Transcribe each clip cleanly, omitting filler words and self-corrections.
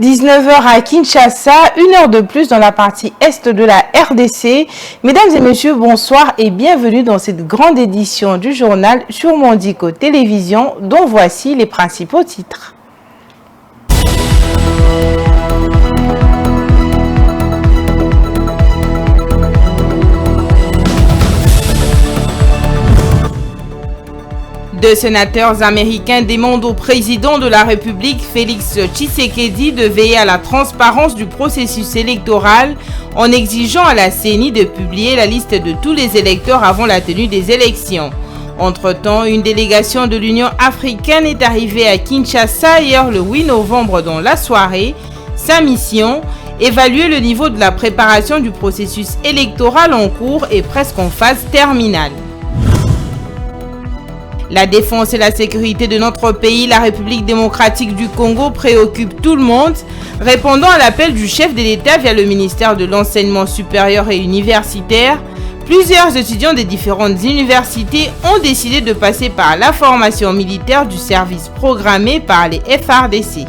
19 h à Kinshasa, 1 heure de plus dans la partie est de la RDC. Mesdames et messieurs, bonsoir et bienvenue dans cette grande édition du journal sur Mondico Télévision, dont voici les principaux titres. Deux sénateurs américains demandent au président de la République, Félix Tshisekedi, de veiller à la transparence du processus électoral en exigeant à la CENI de publier la liste de tous les électeurs avant la tenue des élections. Entre-temps, une délégation de l'Union africaine est arrivée à Kinshasa hier le 8 novembre dans la soirée. Sa mission, évaluer le niveau de la préparation du processus électoral en cours et presque en phase terminale. La défense et la sécurité de notre pays, la République démocratique du Congo, préoccupe tout le monde. Répondant à l'appel du chef de l'État via le ministère de l'Enseignement supérieur et universitaire, plusieurs étudiants des différentes universités ont décidé de passer par la formation militaire du service programmé par les FARDC.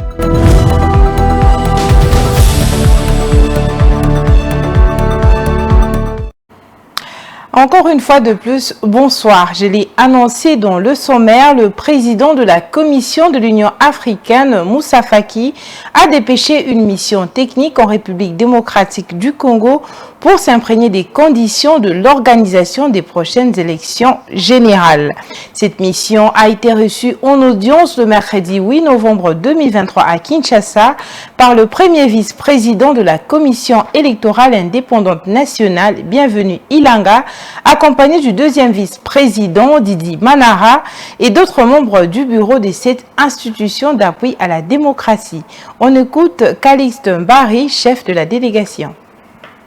Encore une fois de plus, bonsoir. Je l'ai annoncé dans le sommaire, le président de la Commission de l'Union africaine, Moussa Faki, a dépêché une mission technique en République démocratique du Congo pour s'imprégner des conditions de l'organisation des prochaines élections générales. Cette mission a été reçue en audience le mercredi 8 novembre 2023 à Kinshasa par le premier vice-président de la Commission électorale indépendante nationale, Bienvenu Ilanga, accompagné du deuxième vice-président Didi Manara et d'autres membres du bureau de cette institution d'appui à la démocratie. On écoute Calixte Mbari, chef de la délégation.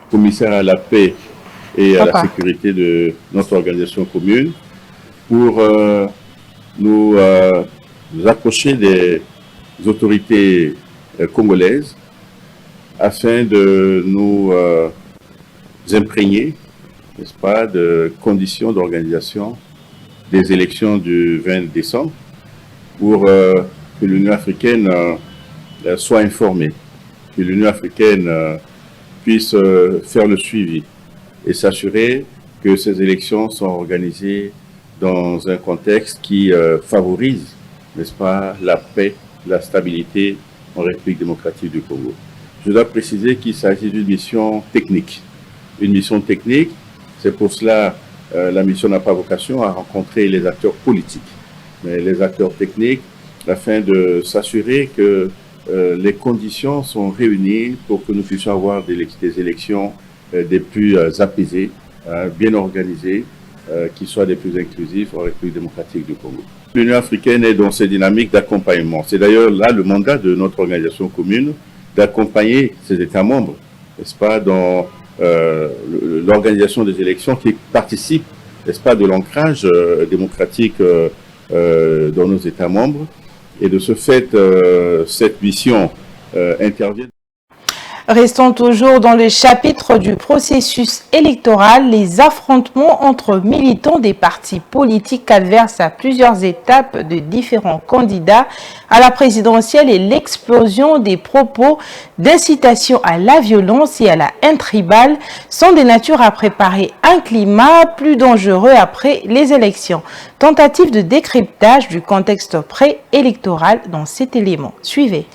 Commissaire à la paix et à la sécurité de notre organisation commune pour nous approcher des autorités congolaises afin de nous imprégner, n'est-ce pas, de conditions d'organisation des élections du 20 décembre pour que l'Union africaine soit informée, que l'Union africaine puisse faire le suivi et s'assurer que ces élections sont organisées dans un contexte qui favorise, n'est-ce pas, la paix, la stabilité en République démocratique du Congo. Je dois préciser qu'il s'agit d'une mission technique. Une mission technique, c'est pour cela la mission n'a pas vocation à rencontrer les acteurs politiques, mais les acteurs techniques, afin de s'assurer que les conditions sont réunies pour que nous puissions avoir des élections des plus apaisées, bien organisées, qui soient des plus inclusives en République démocratique du Congo. L'Union africaine est dans ces dynamiques d'accompagnement. C'est d'ailleurs là le mandat de notre organisation commune, d'accompagner ses États membres, n'est-ce pas, dans l'organisation des élections qui participent, n'est-ce pas, de l'ancrage démocratique dans nos États membres. Et de ce fait, cette mission intervient. Restons toujours dans le chapitre du processus électoral. Les affrontements entre militants des partis politiques adverses à plusieurs étapes de différents candidats à la présidentielle et l'explosion des propos d'incitation à la violence et à la haine tribale sont des natures à préparer un climat plus dangereux après les élections. Tentative de décryptage du contexte préélectoral dans cet élément. Suivez.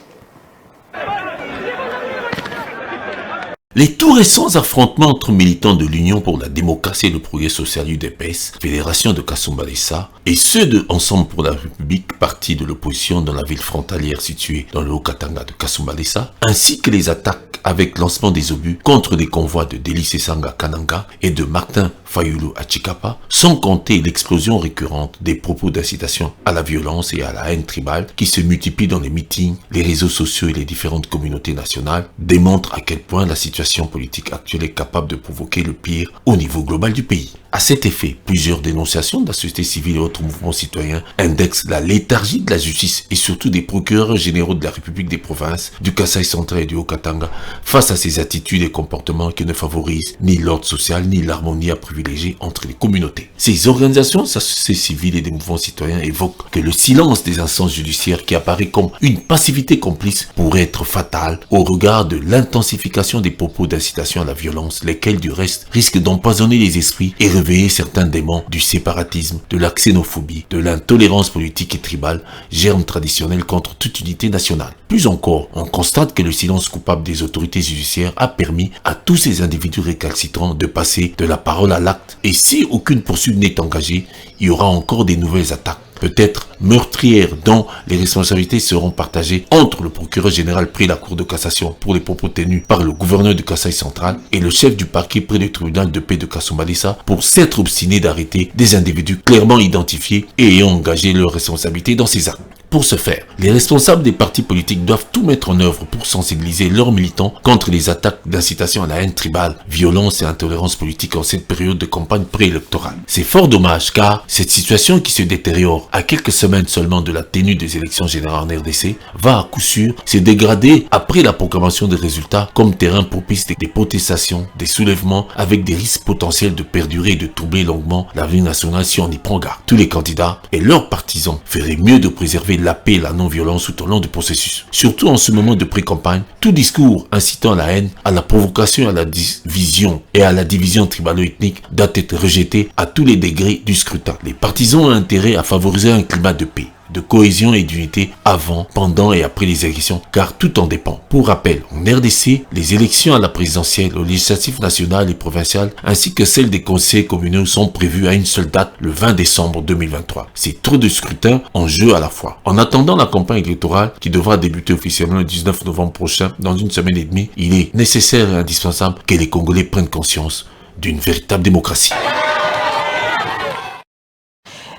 Les tout récents affrontements entre militants de l'Union pour la démocratie et le progrès social UDPS, Fédération de Kasumbalesa, et ceux de Ensemble pour la République, parti de l'opposition dans la ville frontalière située dans le Haut-Katanga de Kasumbalesa, ainsi que les attaques avec lancement des obus contre des convois de Délice Sanga Kananga et de Martin Fayulu à Chikapa, sans compter l'explosion récurrente des propos d'incitation à la violence et à la haine tribale qui se multiplient dans les meetings, les réseaux sociaux et les différentes communautés nationales, démontrent à quel point la situation politique actuelle est capable de provoquer le pire au niveau global du pays. À cet effet, plusieurs dénonciations de la société civile et autres mouvements citoyens indexent la léthargie de la justice et surtout des procureurs généraux de la République des provinces, du Kasaï central et du Haut-Katanga face à ces attitudes et comportements qui ne favorisent ni l'ordre social ni l'harmonie à privilégier entre les communautés. Ces organisations, sa société civile et des mouvements citoyens évoquent que le silence des instances judiciaires qui apparaît comme une passivité complice pourrait être fatal au regard de l'intensification des propos d'incitation à la violence, lesquels du reste risquent d'empoisonner les esprits et réveiller certains démons du séparatisme, de la xénophobie, de l'intolérance politique et tribale, germe traditionnel contre toute unité nationale. Plus encore, on constate que le silence coupable des autorités judiciaires a permis à tous ces individus récalcitrants de passer de la parole à l'acte, et si aucune poursuite n'est engagée, il y aura encore des nouvelles attaques, peut-être meurtrières, dont les responsabilités seront partagées entre le procureur général près la Cour de cassation pour les propos tenus par le gouverneur du Kasaï central et le chef du parquet près du tribunal de paix de Kasumbalesa pour s'être obstiné d'arrêter des individus clairement identifiés et ayant engagé leurs responsabilités dans ces actes. Pour ce faire, les responsables des partis politiques doivent tout mettre en œuvre pour sensibiliser leurs militants contre les attaques d'incitation à la haine tribale, violence et intolérance politique en cette période de campagne préélectorale. C'est fort dommage car cette situation qui se détériore à quelques semaines seulement de la tenue des élections générales en RDC va à coup sûr se dégrader après la proclamation des résultats comme terrain propice des protestations, des soulèvements avec des risques potentiels de perdurer et de troubler longuement la vie nationale si on y prend garde. Tous les candidats et leurs partisans feraient mieux de préserver la paix et la non-violence tout au long du processus. Surtout en ce moment de pré-campagne, tout discours incitant à la haine, à la provocation, à la division et à la division tribalo-ethnique doit être rejeté à tous les degrés du scrutin. Les partisans ont intérêt à favoriser un climat de paix, de cohésion et d'unité avant, pendant et après les élections, car tout en dépend. Pour rappel, en RDC, les élections à la présidentielle, aux législatives nationales et provinciales, ainsi que celles des conseils communaux sont prévues à une seule date, le 20 décembre 2023. C'est trop de scrutins en jeu à la fois. En attendant la campagne électorale, qui devra débuter officiellement le 19 novembre prochain, dans une semaine et demie, il est nécessaire et indispensable que les Congolais prennent conscience d'une véritable démocratie.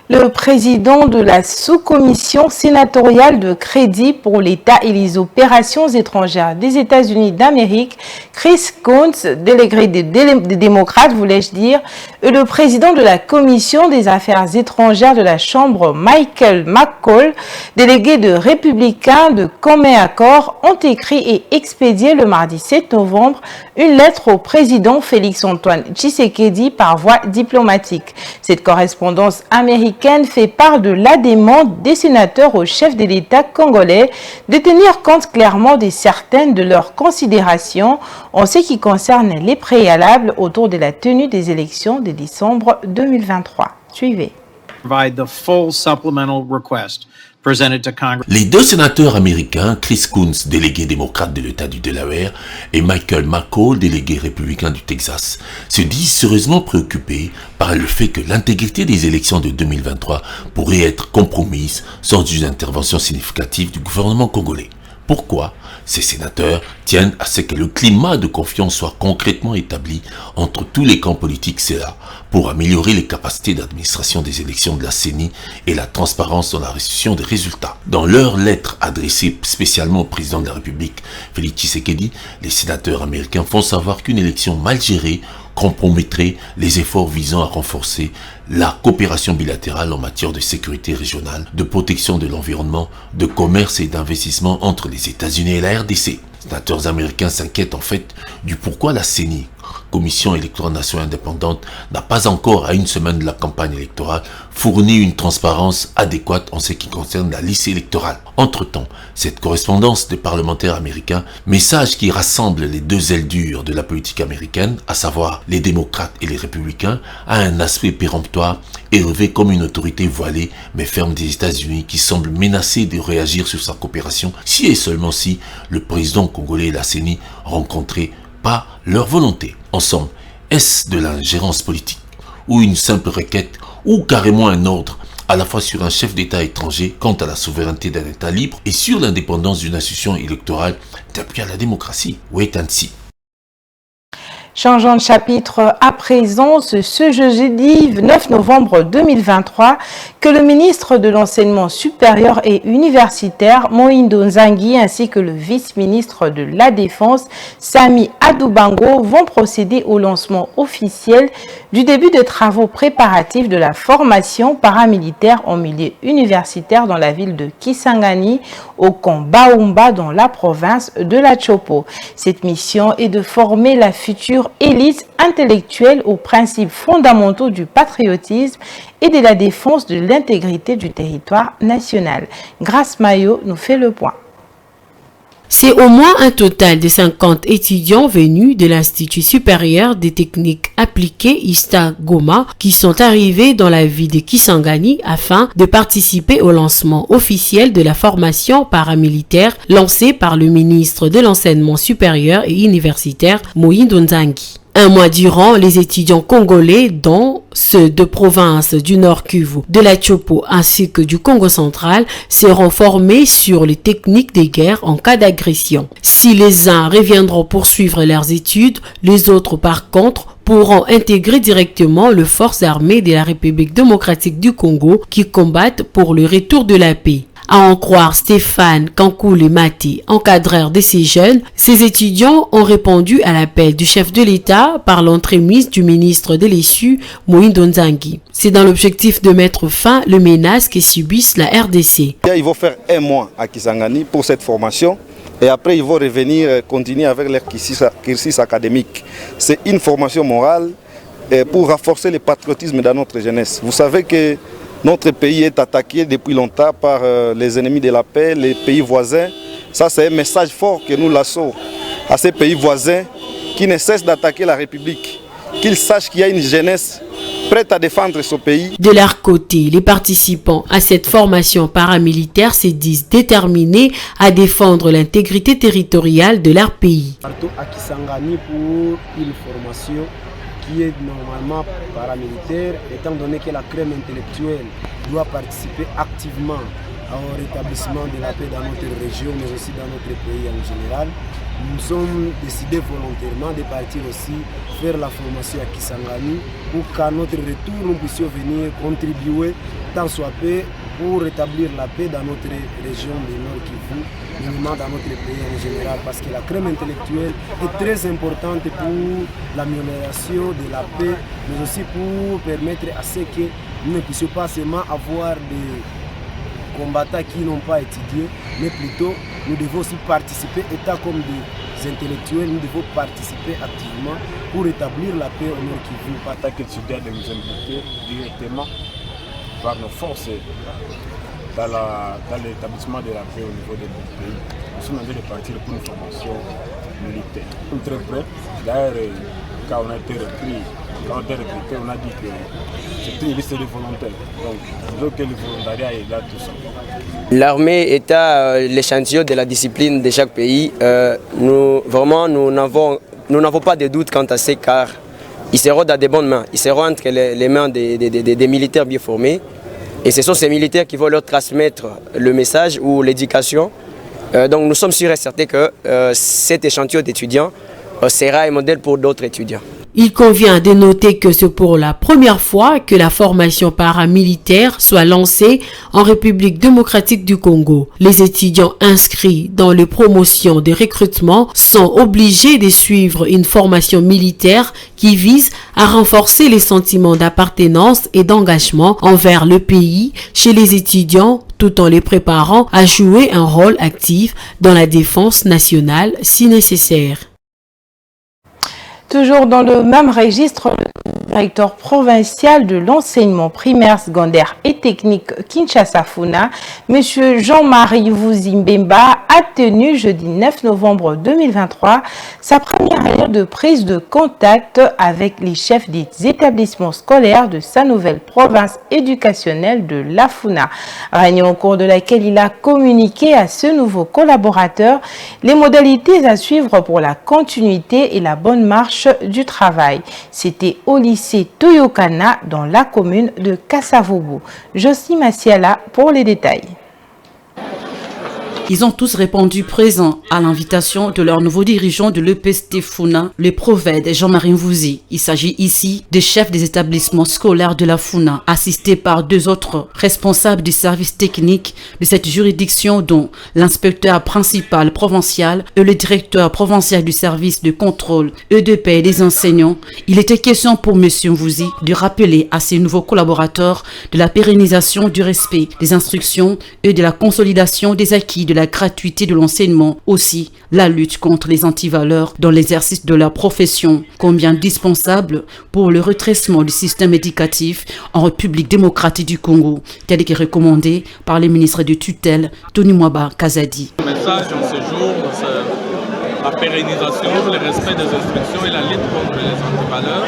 Le président de la sous-commission sénatoriale de crédit pour l'État et les opérations étrangères des États-Unis d'Amérique, Chris Coons, délégué des démocrates, voulais-je dire, et le président de la commission des affaires étrangères de la Chambre, Michael McCall, délégué de républicains de Commun Accord, ont écrit et expédié le mardi 7 novembre une lettre au président Félix-Antoine Tshisekedi par voie diplomatique. Cette correspondance américaine fait part de l'adhément des sénateurs au chef de l'État congolais de tenir compte clairement de certaines de leurs considérations en ce qui concerne les préalables autour de la tenue des élections de décembre 2023. Suivez. Les deux sénateurs américains, Chris Coons, délégué démocrate de l'État du Delaware, et Michael McCall, délégué républicain du Texas, se disent sérieusement préoccupés par le fait que l'intégrité des élections de 2023 pourrait être compromise sans une intervention significative du gouvernement congolais. Pourquoi ces sénateurs tiennent à ce que le climat de confiance soit concrètement établi entre tous les camps politiques CELA pour améliorer les capacités d'administration des élections de la CENI et la transparence dans la restitution des résultats. Dans leur lettre adressée spécialement au président de la République, Félix Tshisekedi, les sénateurs américains font savoir qu'une élection mal gérée compromettrait les efforts visant à renforcer la coopération bilatérale en matière de sécurité régionale, de protection de l'environnement, de commerce et d'investissement entre les États-Unis et la RDC. Les sénateurs américains s'inquiètent en fait du pourquoi la CENI, Commission électorale nationale indépendante, n'a pas encore, à une semaine de la campagne électorale, fourni une transparence adéquate en ce qui concerne la liste électorale. Entre-temps, cette correspondance des parlementaires américains, message qui rassemble les deux ailes dures de la politique américaine, à savoir les démocrates et les républicains, a un aspect péremptoire et revêt comme une autorité voilée mais ferme des États-Unis qui semble menacée de réagir sur sa coopération si et seulement si le président congolais et la CENI rencontraient pas leur volonté. Ensemble, est-ce de l'ingérence politique ou une simple requête ou carrément un ordre à la fois sur un chef d'État étranger quant à la souveraineté d'un État libre et sur l'indépendance d'une institution électorale d'appui à la démocratie? Wait and see. Changeons de chapitre à présent, ce jeudi 9 novembre 2023, que le ministre de l'Enseignement supérieur et universitaire, Mohindo Nzangi, ainsi que le vice-ministre de la Défense, Sami Adoubango, vont procéder au lancement officiel du début des travaux préparatifs de la formation paramilitaire en milieu universitaire dans la ville de Kisangani, au camp Baoumba, dans la province de la Chopo. Cette mission est de former la future élite intellectuelle aux principes fondamentaux du patriotisme et de la défense de l'intégrité du territoire national. Grace Mayo nous fait le point. C'est au moins un total de 50 étudiants venus de l'Institut supérieur des techniques appliquées ISTA Goma qui sont arrivés dans la ville de Kisangani afin de participer au lancement officiel de la formation paramilitaire lancée par le ministre de l'Enseignement supérieur et universitaire Mohindo Nzangi. Un mois durant, les étudiants congolais, dont ceux de provinces du Nord Kivu, de la Chopo ainsi que du Congo central, seront formés sur les techniques des guerres en cas d'agression. Si les uns reviendront poursuivre leurs études, les autres par contre pourront intégrer directement les forces armées de la République démocratique du Congo qui combattent pour le retour de la paix. À en croire Stéphane Kankoulé Mati, encadreur de ces jeunes, ces étudiants ont répondu à l'appel du chef de l'État par l'entremise du ministre de l'Essu, Mohindo Nzangi. C'est dans l'objectif de mettre fin aux menaces que subissent la RDC. Ils vont faire un mois à Kisangani pour cette formation et après ils vont revenir continuer avec leur cursus académique. C'est une formation morale pour renforcer le patriotisme dans notre jeunesse. Vous savez que notre pays est attaqué depuis longtemps par les ennemis de la paix, les pays voisins. Ça, c'est un message fort que nous lançons à ces pays voisins qui ne cessent d'attaquer la République. Qu'ils sachent qu'il y a une jeunesse prête à défendre ce pays. De leur côté, les participants à cette formation paramilitaire se disent déterminés à défendre l'intégrité territoriale de leur pays. Partout à Kisangani pour une formation qui est normalement paramilitaire, étant donné que la crème intellectuelle doit participer activement au rétablissement de la paix dans notre région, mais aussi dans notre pays en général. Nous sommes décidés volontairement de partir aussi faire la formation à Kisangani pour qu'à notre retour, nous puissions venir contribuer tant soit peu pour rétablir la paix dans notre région du Nord Kivu, minimum dans notre pays en général, parce que la crème intellectuelle est très importante pour l'amélioration de la paix, mais aussi pour permettre à ce que nous ne puissions pas seulement avoir des combattants qui n'ont pas étudié, mais plutôt nous devons aussi participer, état comme des intellectuels, nous devons participer activement pour établir la paix au Nord Kivu. En tant qu'étudiants, de nous impliquer directement par nos forces dans l'établissement de la paix au niveau de notre pays. Nous sommes en train de partir pour une formation militaire. Nous sommes très prêts. D'ailleurs, quand on a été repris, quand on a été recruté, on a dit que c'est une liste de volontaires. Donc, il faut que le volontariat est là tout ça. L'armée est l'échantillon de la discipline de chaque pays. Nous n'avons pas de doute quant à ces car ils seront dans de bonnes mains. Ils seront entre les mains des militaires bien formés. Et ce sont ces militaires qui vont leur transmettre le message ou l'éducation. Donc nous sommes sûrs et certains que cet échantillon d'étudiants sera un modèle pour d'autres étudiants. Il convient de noter que c'est pour la première fois que la formation paramilitaire soit lancée en République démocratique du Congo. Les étudiants inscrits dans les promotions de recrutement sont obligés de suivre une formation militaire qui vise à renforcer les sentiments d'appartenance et d'engagement envers le pays chez les étudiants, tout en les préparant à jouer un rôle actif dans la défense nationale si nécessaire. Toujours dans le même registre, le directeur provincial de l'enseignement primaire, secondaire et technique Kinshasa-Funa, M. Jean-Marie Vuzimbemba, a tenu jeudi 9 novembre 2023 sa première réunion de prise de contact avec les chefs des établissements scolaires de sa nouvelle province éducationnelle de la Funa. Réunion au cours de laquelle il a communiqué à ce nouveau collaborateur les modalités à suivre pour la continuité et la bonne marche du travail. C'était au lycée Toyokana dans la commune de Kassavobo. Josie Massiala pour les détails. Ils ont tous répondu présents à l'invitation de leur nouveau dirigeant de l'EPST Funa, le prophète Jean-Marie Mvouzi. Il s'agit ici des chefs des établissements scolaires de la Funa, assistés par 2 autres responsables du service technique de cette juridiction, dont l'inspecteur principal provincial et le directeur provincial du service de contrôle EDP et des enseignants. Il était question pour M. Mvouzi de rappeler à ses nouveaux collaborateurs de la pérennisation du respect des instructions et de la consolidation des acquis de la gratuité de l'enseignement, aussi la lutte contre les antivaleurs dans l'exercice de leur profession, combien indispensable pour le redressement du système éducatif en République démocratique du Congo, tel que recommandé par le ministre de tutelle Tony Mwaba Kazadi. Le message en ce jour, c'est la pérennisation, le respect des instructions et la lutte contre les antivaleurs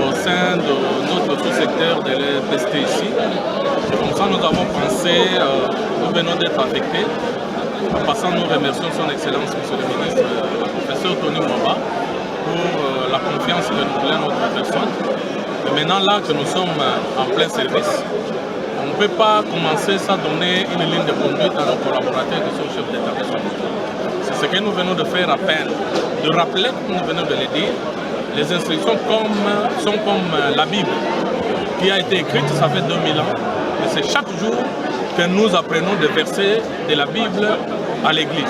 au sein de notre sous-secteur de l'EPST ici. C'est comme ça que nous avons pensé, nous venons d'être affectés. En passant, nous remercions son Excellence, Monsieur le ministre, le professeur Tony Mwaba, pour la confiance renouvelée à notre personne. Et maintenant, là que nous sommes en plein service, on ne peut pas commencer sans donner une ligne de conduite à nos collaborateurs qui sont chefs d'établissement. C'est ce que nous venons de faire à peine, de rappeler, comme nous venons de le dire, les instructions sont comme la Bible qui a été écrite, ça fait 2000 ans, et c'est chaque jour que nous apprenons des versets de la Bible à l'église.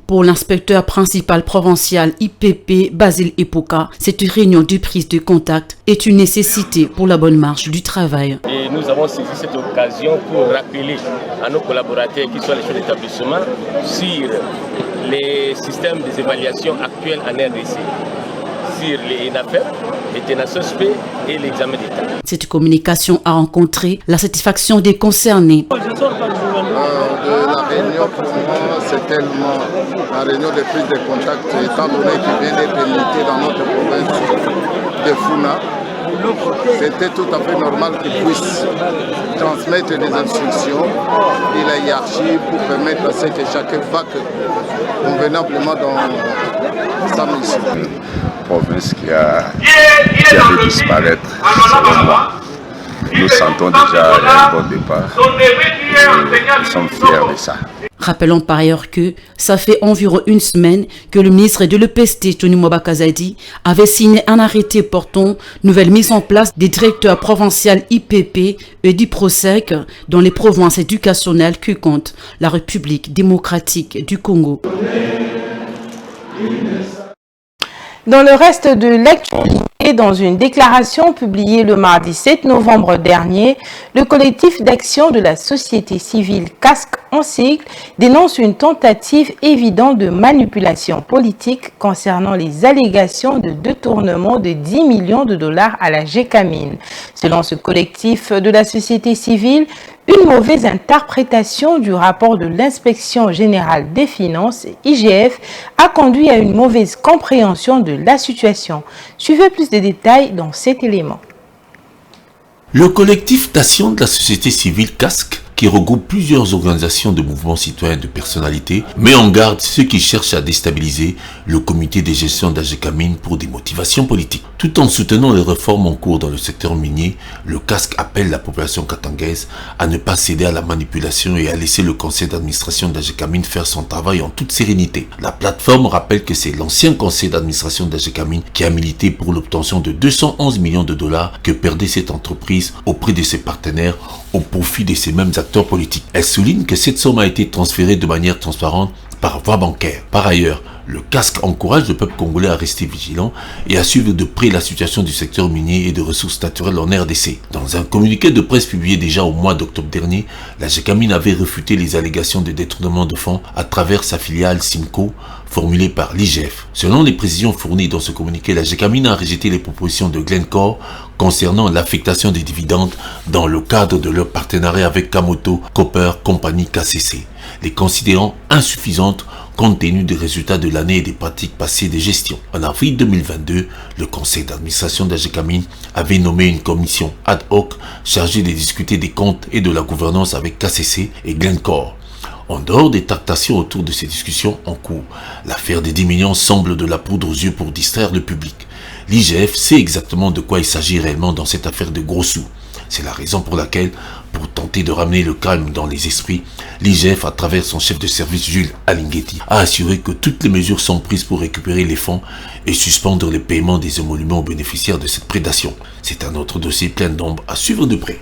Pour l'inspecteur principal provincial IPP Basile Epoka, cette réunion de prise de contact est une nécessité pour la bonne marche du travail. Et nous avons saisi cette occasion pour rappeler à nos collaborateurs qui sont les chefs d'établissement sur les systèmes d'évaluation actuels en RDC, sur les ENAFEP, les TENASOSP et l'examen d'État. Cette communication a rencontré la satisfaction des concernés. De la réunion, pour moi, c'est tellement la réunion de prise de contact, étant donné qu'il vient d'être limité dans notre province de Funa. C'était tout à fait normal qu'ils puissent transmettre des instructions et la hiérarchie pour permettre à ce que chacun vaque convenablement dans sa mission. Province qui allait disparaître, selon moi. Nous sentons déjà un bon départ. Nous sommes fiers de ça. Rappelons par ailleurs que ça fait environ une semaine que le ministre de l'EPST, Tony Mwaba Kazadi, avait signé un arrêté portant nouvelle mise en place des directeurs provinciaux IPP et du PROSEC dans les provinces éducationnelles que compte la République démocratique du Congo. Dans le reste de l'actualité, dans une déclaration publiée le mardi 7 novembre dernier, le collectif d'action de la société civile CASC en sigle dénonce une tentative évidente de manipulation politique concernant les allégations de détournement de 10 millions de dollars à la Gécamine. Selon ce collectif de la société civile, une mauvaise interprétation du rapport de l'Inspection générale des finances, IGF, a conduit à une mauvaise compréhension de la situation. Suivez plus de détails dans cet élément. Le collectif d'action de la société civile CASC, qui regroupe plusieurs organisations de mouvements citoyens de personnalités, met en garde ceux qui cherchent à déstabiliser le comité de gestion d'Agécamine pour des motivations politiques. Tout en soutenant les réformes en cours dans le secteur minier, le CASC appelle la population katangaise à ne pas céder à la manipulation et à laisser le conseil d'administration d'Agécamine faire son travail en toute sérénité. La plateforme rappelle que c'est l'ancien conseil d'administration d'Agécamine qui a milité pour l'obtention de 211 millions de dollars que perdait cette entreprise auprès de ses partenaires au profit de ces mêmes acteurs politiques. Elle souligne que cette somme a été transférée de manière transparente par voie bancaire. Par ailleurs, le CASC encourage le peuple congolais à rester vigilant et à suivre de près la situation du secteur minier et de ressources naturelles en RDC. Dans un communiqué de presse publié déjà au mois d'octobre dernier, la Gécamine avait refuté les allégations de détournement de fonds à travers sa filiale Simco, formulée par l'IGF. Selon les précisions fournies dans ce communiqué, la Gécamine a rejeté les propositions de Glencore concernant l'affectation des dividendes dans le cadre de leur partenariat avec Kamoto Copper Company KCC, les considérant insuffisantes compte tenu des résultats de l'année et des pratiques passées de gestion. En avril 2022, le conseil d'administration d'Agécamine avait nommé une commission ad hoc chargée de discuter des comptes et de la gouvernance avec KCC et Glencore. En dehors des tractations autour de ces discussions en cours, l'affaire des 10 millions semble de la poudre aux yeux pour distraire le public. L'IGF sait exactement de quoi il s'agit réellement dans cette affaire de gros sous. C'est la raison pour laquelle, Pour tenter de ramener le calme dans les esprits, l'IGF, à travers son chef de service Jules Alinguetti, a assuré que toutes les mesures sont prises pour récupérer les fonds et suspendre les paiements des émoluments aux bénéficiaires de cette prédation. C'est un autre dossier plein d'ombre à suivre de près.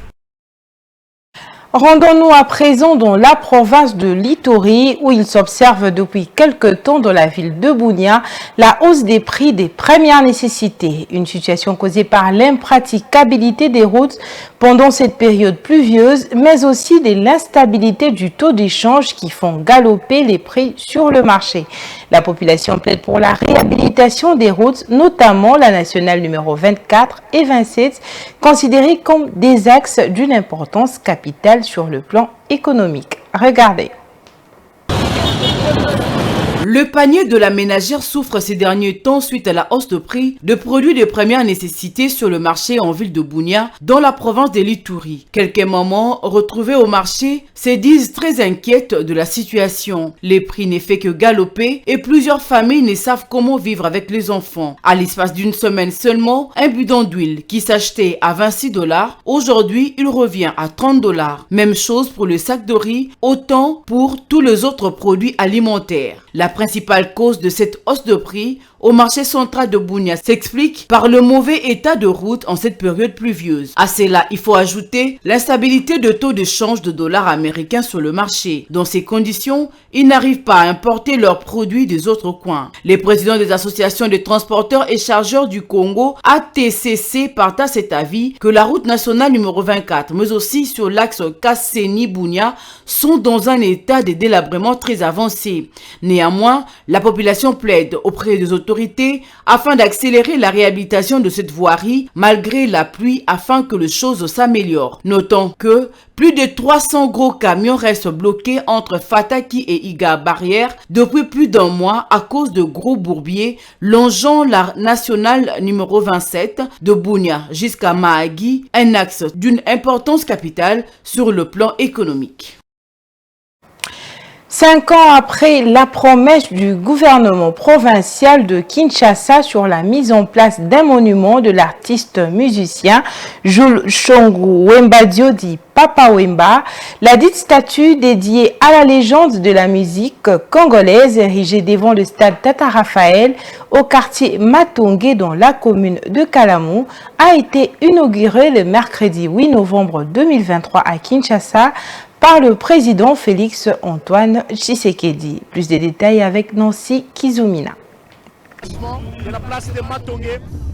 Rendons-nous à présent dans la province de l'Ituri où il s'observe depuis quelque temps dans la ville de Bunia la hausse des prix des premières nécessités. Une situation causée par l'impraticabilité des routes pendant cette période pluvieuse, mais aussi de l'instabilité du taux d'échange qui font galoper les prix sur le marché. La population plaide pour la réhabilitation des routes, notamment la nationale numéro 24 et 27, considérées comme des axes d'une importance capitale sur le plan économique. Regardez. Le panier de la ménagère souffre ces derniers temps suite à la hausse de prix de produits de première nécessité sur le marché en ville de Bunia, dans la province de l'Ituri. Quelques mamans retrouvées au marché se disent très inquiètes de la situation. Les prix ne font que galoper et plusieurs familles ne savent comment vivre avec les enfants. À l'espace d'une semaine seulement, un bidon d'huile qui s'achetait à 26 $, aujourd'hui il revient à 30 $. Même chose pour le sac de riz, autant pour tous les autres produits alimentaires. La principale cause de cette hausse de prix au marché central de Bunia s'explique par le mauvais état de route en cette période pluvieuse. À cela, il faut ajouter l'instabilité de taux de change de dollars américains sur le marché. Dans ces conditions, ils n'arrivent pas à importer leurs produits des autres coins. Les présidents des associations de transporteurs et chargeurs du Congo, ATCC, partagent cet avis que la route nationale numéro 24, mais aussi sur l'axe Kasseni-Bunia, sont dans un état de délabrement très avancé. Néanmoins, la population plaide auprès des autorités afin d'accélérer la réhabilitation de cette voirie malgré la pluie afin que les choses s'améliorent. Notons que plus de 300 gros camions restent bloqués entre Fataki et Iga Barrière depuis plus d'un mois à cause de gros bourbiers longeant la nationale numéro 27 de Bunia jusqu'à Mahagi, un axe d'une importance capitale sur le plan économique. 5 ans après la promesse du gouvernement provincial de Kinshasa sur la mise en place d'un monument de l'artiste musicien Jules Shongu Wemba Diodi Papa Wemba, la dite statue dédiée à la légende de la musique congolaise érigée devant le stade Tata Raphaël au quartier Matongé dans la commune de Kalamou a été inaugurée le mercredi 8 novembre 2023 à Kinshasa par le président Félix Antoine Tshisekedi. Plus de détails avec Nancy Kizumina.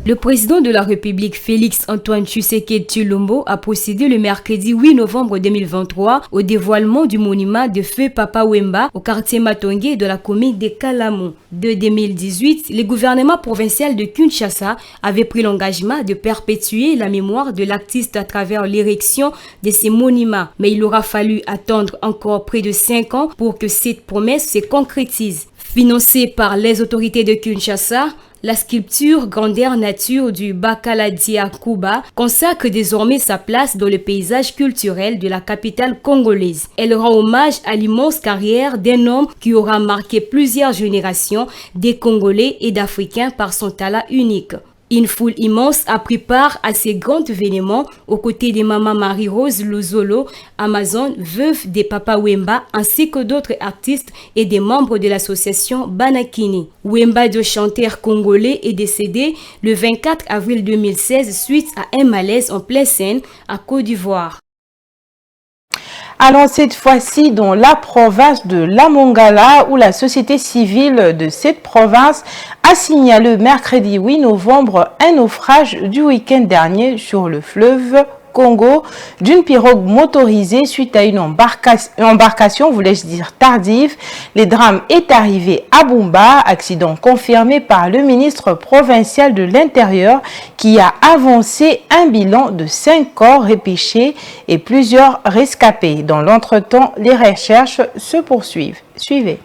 Le président de la République Félix Antoine Tshisekedi Tshilombo a procédé le mercredi 8 novembre 2023 au dévoilement du monument de feu Papa Wemba au quartier Matongé de la commune de Kalamou. De 2018, le gouvernement provincial de Kinshasa avait pris l'engagement de perpétuer la mémoire de l'artiste à travers l'érection de ces monuments. Mais il aura fallu attendre encore près de 5 ans pour que cette promesse se concrétise. Financée par les autorités de Kinshasa, la sculpture grandeur nature du Bakaladia Kuba consacre désormais sa place dans le paysage culturel de la capitale congolaise. Elle rend hommage à l'immense carrière d'un homme qui aura marqué plusieurs générations des Congolais et d'Africains par son talent unique. Une foule immense a pris part à ces grands événements aux côtés de Maman Marie-Rose Luzolo, Amazon, veuve de Papa Wemba, ainsi que d'autres artistes et des membres de l'association Banakini. Wemba, de chanteur congolais, est décédé le 24 avril 2016 suite à un malaise en pleine scène à Côte d'Ivoire. Allons cette fois-ci dans la province de la Mongala où la société civile de cette province a signalé mercredi 8 novembre un naufrage du week-end dernier sur le fleuve Congo d'une pirogue motorisée suite à une embarcation, voulais-je dire tardive. Le drame est arrivé à Bumba, accident confirmé par le ministre provincial de l'Intérieur qui a avancé un bilan de 5 corps repêchés et plusieurs rescapés. Dans l'entretemps, les recherches se poursuivent. Suivez.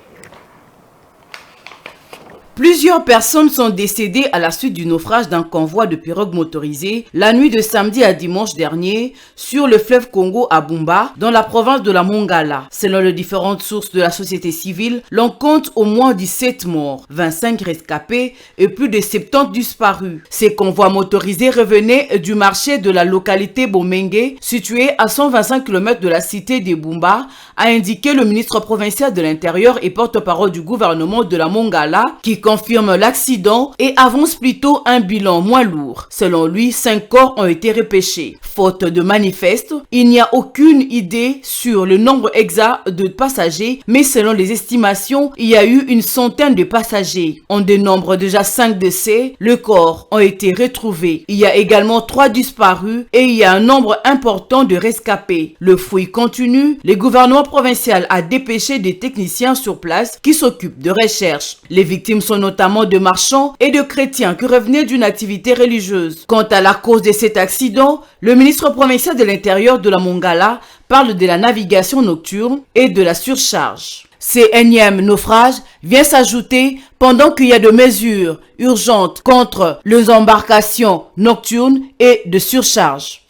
Plusieurs personnes sont décédées à la suite du naufrage d'un convoi de pirogues motorisées la nuit de samedi à dimanche dernier sur le fleuve Congo à Bumba, dans la province de la Mongala. Selon les différentes sources de la société civile, l'on compte au moins 17 morts, 25 rescapés et plus de 70 disparus. Ces convois motorisés revenaient du marché de la localité Bomenge, située à 125 km de la cité de Bumba, a indiqué le ministre provincial de l'Intérieur et porte-parole du gouvernement de la Mongala, qui confirme l'accident et avance plutôt un bilan moins lourd. Selon lui, 5 corps ont été repêchés. Faute de manifeste, il n'y a aucune idée sur le nombre exact de passagers, mais selon les estimations, il y a eu une centaine de passagers. On dénombre déjà 5 décès, les corps ont été retrouvés. Il y a également 3 disparus et il y a un nombre important de rescapés. Le fouille continue, le gouvernement provincial a dépêché des techniciens sur place qui s'occupent de recherche. Les victimes sont notamment de marchands et de chrétiens qui revenaient d'une activité religieuse. Quant à la cause de cet accident, le ministre provincial de l'Intérieur de la Mongala parle de la navigation nocturne et de la surcharge. Ces énièmes naufrages viennent s'ajouter pendant qu'il y a des mesures urgentes contre les embarcations nocturnes et de surcharge.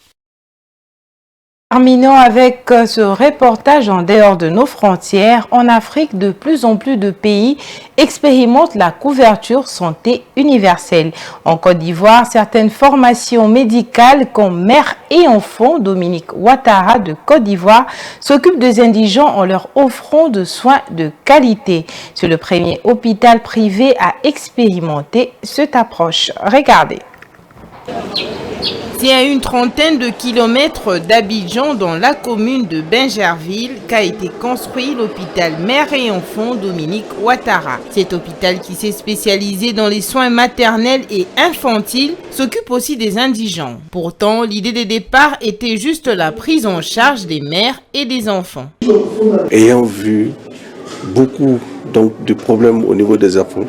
Terminons avec ce reportage en dehors de nos frontières. En Afrique, de plus en plus de pays expérimentent la couverture santé universelle. En Côte d'Ivoire, certaines formations médicales comme mère et enfant, Dominique Ouattara de Côte d'Ivoire, s'occupe des indigents en leur offrant de soins de qualité. C'est le premier hôpital privé à expérimenter cette approche. Regardez. C'est à une trentaine de kilomètres d'Abidjan, dans la commune de Bingerville, qu'a été construit l'hôpital mère et enfant Dominique Ouattara. Cet hôpital, qui s'est spécialisé dans les soins maternels et infantiles, s'occupe aussi des indigents. Pourtant, l'idée de départ était juste la prise en charge des mères et des enfants. Ayant vu beaucoup de problèmes au niveau des enfants,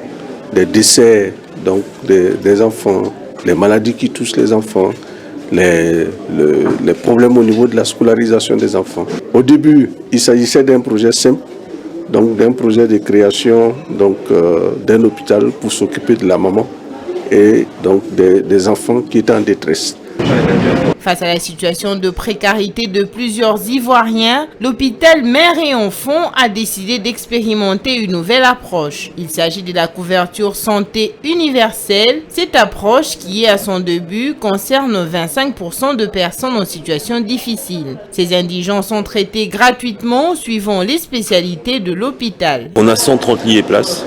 des décès des enfants, les maladies qui touchent les enfants, les problèmes au niveau de la scolarisation des enfants. Au début, il s'agissait d'un projet simple, d'un projet de création d'un hôpital pour s'occuper de la maman et des enfants qui étaient en détresse. Face à la situation de précarité de plusieurs Ivoiriens, l'hôpital mère et enfant a décidé d'expérimenter une nouvelle approche. Il s'agit de la couverture santé universelle. Cette approche, qui est à son début, concerne 25% de personnes en situation difficile. Ces indigents sont traités gratuitement suivant les spécialités de l'hôpital. On a 130 lits et places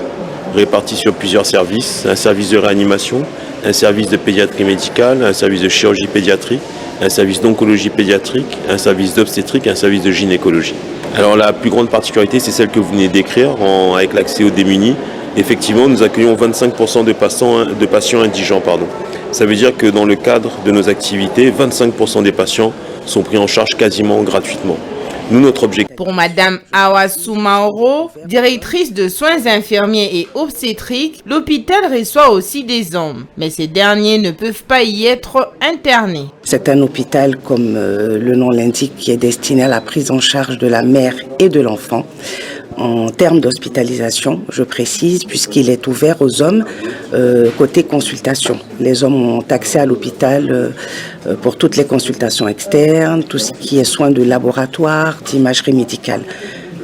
répartis sur plusieurs services, un service de réanimation, un service de pédiatrie médicale, un service de chirurgie pédiatrique, un service d'oncologie pédiatrique, un service d'obstétrique, un service de gynécologie. Alors la plus grande particularité, c'est celle que vous venez d'écrire, avec l'accès aux démunis. Effectivement, nous accueillons 25% de patients indigents. Ça veut dire que dans le cadre de nos activités, 25% des patients sont pris en charge quasiment gratuitement. Nous, notre objectif. Pour Madame Awassou Maoro, directrice de soins infirmiers et obstétriques, l'hôpital reçoit aussi des hommes, mais ces derniers ne peuvent pas y être internés. C'est un hôpital, comme le nom l'indique, qui est destiné à la prise en charge de la mère et de l'enfant. En termes d'hospitalisation, je précise, puisqu'il est ouvert aux hommes côté consultation. Les hommes ont accès à l'hôpital pour toutes les consultations externes, tout ce qui est soins de laboratoire, d'imagerie médicale.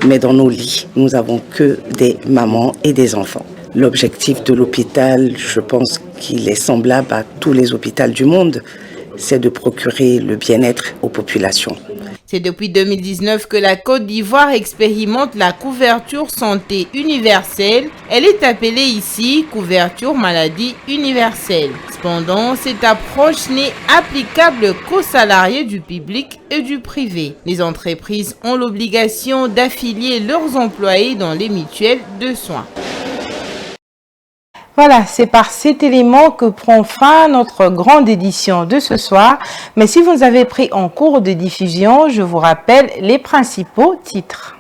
Mais dans nos lits, nous n'avons que des mamans et des enfants. L'objectif de l'hôpital, je pense qu'il est semblable à tous les hôpitaux du monde, c'est de procurer le bien-être aux populations. C'est depuis 2019 que la Côte d'Ivoire expérimente la couverture santé universelle. Elle est appelée ici couverture maladie universelle. Cependant, cette approche n'est applicable qu'aux salariés du public et du privé. Les entreprises ont l'obligation d'affilier leurs employés dans les mutuelles de soins. Voilà, c'est par cet élément que prend fin notre grande édition de ce soir. Mais si vous nous avez pris en cours de diffusion, je vous rappelle les principaux titres.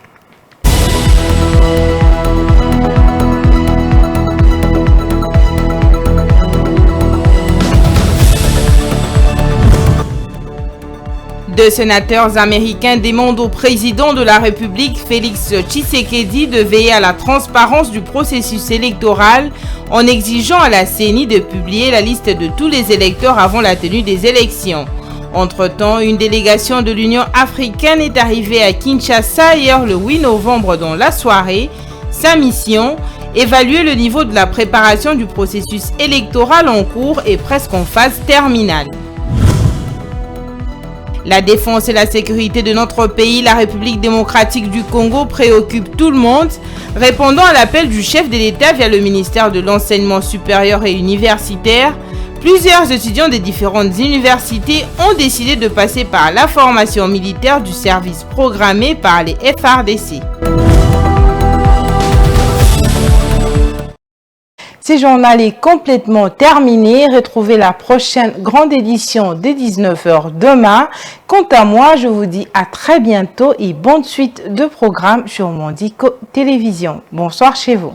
Deux sénateurs américains demandent au président de la République, Félix Tshisekedi, de veiller à la transparence du processus électoral en exigeant à la CENI de publier la liste de tous les électeurs avant la tenue des élections. Entre-temps, une délégation de l'Union africaine est arrivée à Kinshasa hier le 8 novembre dans la soirée. Sa mission, évaluer le niveau de la préparation du processus électoral en cours et presque en phase terminale. La défense et la sécurité de notre pays, la République démocratique du Congo, préoccupe tout le monde. Répondant à l'appel du chef de l'État via le ministère de l'Enseignement supérieur et universitaire, plusieurs étudiants des différentes universités ont décidé de passer par la formation militaire du service programmé par les FARDC. Ce journal est complètement terminé. Retrouvez la prochaine grande édition dès 19h demain. Quant à moi, je vous dis à très bientôt et bonne suite de programmes sur Mondico Télévision. Bonsoir chez vous.